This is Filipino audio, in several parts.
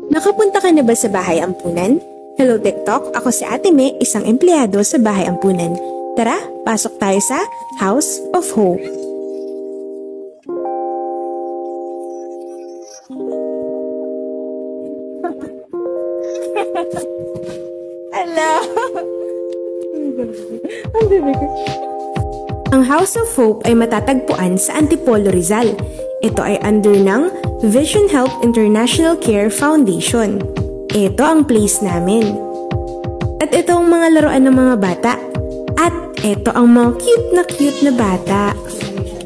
Nakapunta ka na ba sa bahay ampunan? Hello TikTok, ako si Ate Me, isang empleyado sa bahay ampunan. Tara, pasok tayo sa House of Hope. Hello! Ang House of Hope ay matatagpuan sa Antipolo, Rizal. Ito ay under ng Vision Help International Care Foundation. Ito ang place namin. At ito ang mga laruan ng mga bata. At ito ang mga cute na bata.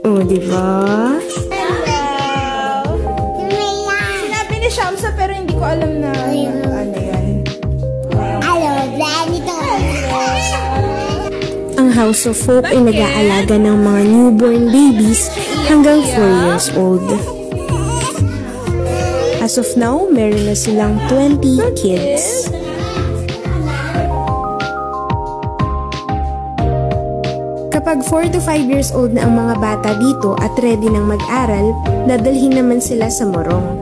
O, diba? Hello! Sinabi ni Shamsa pero hindi ko alam na ano yan. Ang House of Hope ay nag-aalaga ng mga newborn babies hanggang 4 years old. As of now, meron na silang 20 kids. Kapag 4 to 5 years old na ang mga bata dito at ready nang mag-aral, dadalhin naman sila sa Morong.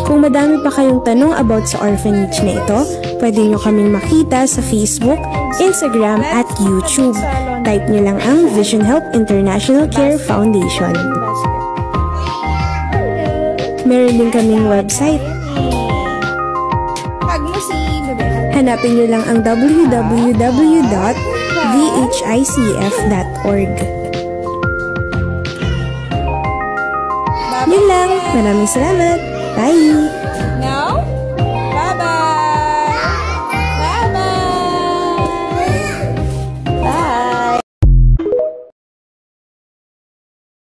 Kung madami pa kayong tanong about sa orphanage na ito, pwede nyo kaming makita sa Facebook, Instagram at YouTube. Type nyo lang ang Vision Help International Care Foundation. Meron din kaming website. Hanapin nyo lang ang www.vhicf.org. Yun lang. Maraming salamat. Bye! Now? Bye-bye!